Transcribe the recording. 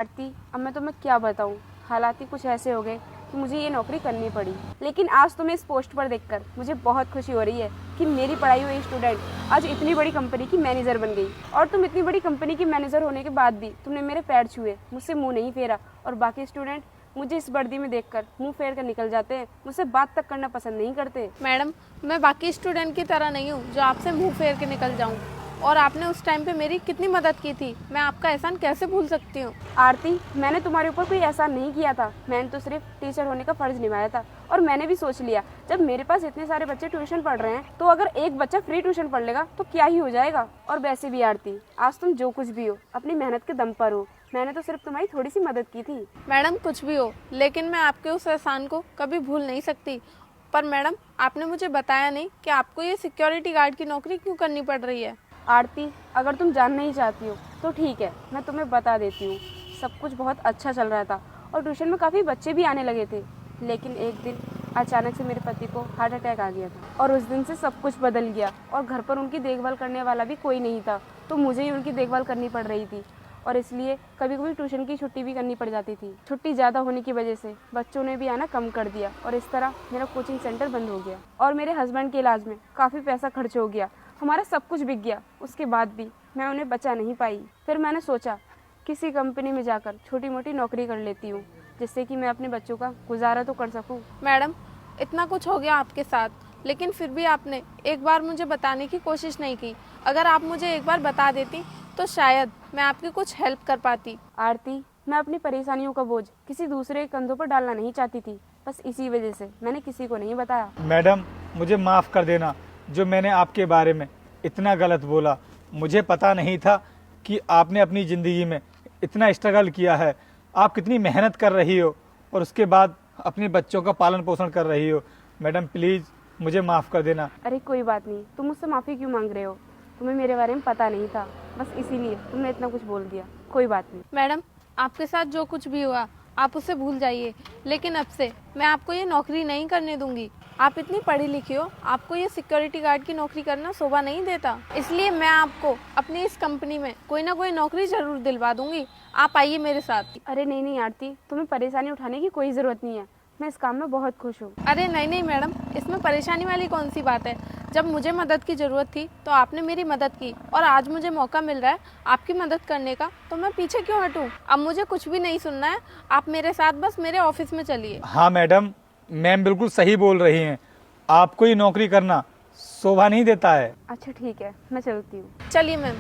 आरती, अब मैं तुम्हें क्या बताऊं, हालात ही कुछ ऐसे हो गए कि मुझे ये नौकरी करनी पड़ी। लेकिन आज तुम्हें इस पोस्ट पर देखकर मुझे बहुत खुशी हो रही है कि मेरी पढ़ाई हुई स्टूडेंट आज इतनी बड़ी कंपनी की मैनेजर बन गई। और तुम इतनी बड़ी कंपनी की मैनेजर होने के बाद भी तुमने मेरे पैर छुए, मुझसे मुंह नहीं फेरा। और बाकी स्टूडेंट मुझे इस वर्दी में देखकर मुंह फेर कर निकल जाते हैं, मुझसे बात तक करना पसंद नहीं करते। मैडम, मैं बाकी स्टूडेंट की तरह नहीं हूँ जो आपसे मुंह फेर के निकल जाऊँ। और आपने उस टाइम पे मेरी कितनी मदद की थी, मैं आपका एहसान कैसे भूल सकती हूँ। आरती, मैंने तुम्हारे ऊपर कोई एहसान नहीं किया था, मैंने तो सिर्फ टीचर होने का फर्ज निभाया था। और मैंने भी सोच लिया, जब मेरे पास इतने सारे बच्चे ट्यूशन पढ़ रहे हैं तो अगर एक बच्चा फ्री ट्यूशन पढ़ लेगा तो क्या ही हो जाएगा। और वैसे भी आरती, आज तुम जो कुछ भी हो अपनी मेहनत के दम पर हो, मैंने तो सिर्फ तुम्हारी थोड़ी सी मदद की थी। मैडम, कुछ भी हो, लेकिन मैं आपके उस एहसान को कभी भूल नहीं सकती। पर मैडम, आपने मुझे बताया नहीं कि आपको ये सिक्योरिटी गार्ड की नौकरी क्यों करनी पड़ रही है। आरती, अगर तुम जानना ही चाहती हो तो ठीक है, मैं तुम्हें बता देती हूँ। सब कुछ बहुत अच्छा चल रहा था और ट्यूशन में काफ़ी बच्चे भी आने लगे थे। लेकिन एक दिन अचानक से मेरे पति को हार्ट अटैक आ गया था और उस दिन से सब कुछ बदल गया। और घर पर उनकी देखभाल करने वाला भी कोई नहीं था, तो मुझे ही उनकी देखभाल करनी पड़ रही थी। और इसलिए कभी कभी ट्यूशन की छुट्टी भी करनी पड़ जाती थी। छुट्टी ज़्यादा होने की वजह से बच्चों ने भी आना कम कर दिया और इस तरह मेरा कोचिंग सेंटर बंद हो गया। और मेरे हस्बैंड के इलाज में काफ़ी पैसा खर्च हो गया, हमारा सब कुछ बिक गया। उसके बाद भी मैं उन्हें बचा नहीं पाई। फिर मैंने सोचा किसी कंपनी में जाकर छोटी मोटी नौकरी कर लेती हूँ, जिससे कि मैं अपने बच्चों का गुजारा तो कर सकूँ। मैडम, इतना कुछ हो गया आपके साथ, लेकिन फिर भी आपने एक बार मुझे बताने की कोशिश नहीं की। अगर आप मुझे एक बार बता देती तो शायद मैं आपकी कुछ हेल्प कर पाती। आरती, मैं अपनी परेशानियों का बोझ किसी दूसरे के कंधों पर डालना नहीं चाहती थी, बस इसी वजह से मैंने किसी को नहीं बताया। मैडम, मुझे माफ़ कर देना जो मैंने आपके बारे में इतना गलत बोला। मुझे पता नहीं था कि आपने अपनी ज़िंदगी में इतना स्ट्रगल किया है, आप कितनी मेहनत कर रही हो और उसके बाद अपने बच्चों का पालन पोषण कर रही हो। मैडम, प्लीज़ मुझे माफ़ कर देना। अरे कोई बात नहीं, तुम मुझसे माफ़ी क्यों मांग रहे हो? तुम्हें मेरे बारे में पता नहीं था, बस इसीलिए तुमने इतना कुछ बोल दिया। कोई बात नहीं। मैडम, आपके साथ जो कुछ भी हुआ आप उसे भूल जाइए, लेकिन अब से मैं आपको ये नौकरी नहीं करने दूंगी। आप इतनी पढ़ी लिखी हो, आपको ये सिक्योरिटी गार्ड की नौकरी करना शोभा नहीं देता। इसलिए मैं आपको अपनी इस कंपनी में कोई ना कोई नौकरी जरूर दिलवा दूंगी। आप आइए मेरे साथ। अरे नहीं नहीं आरती, तुम्हें परेशानी उठाने की कोई ज़रूरत नहीं है, मैं इस काम में बहुत खुश हूँ। अरे नहीं नहीं मैडम, इसमें परेशानी वाली कौन सी बात है। जब मुझे मदद की ज़रूरत थी तो आपने मेरी मदद की, और आज मुझे मौका मिल रहा है आपकी मदद करने का, तो मैं पीछे क्यों हटूं। अब मुझे कुछ भी नहीं सुनना है, आप मेरे साथ बस मेरे ऑफिस में चलिए। हाँ मैडम, मैम बिल्कुल सही बोल रही हैं। आपको ये नौकरी करना शोभा नहीं देता है। अच्छा ठीक है, मैं चलती हूँ। चलिए मैम।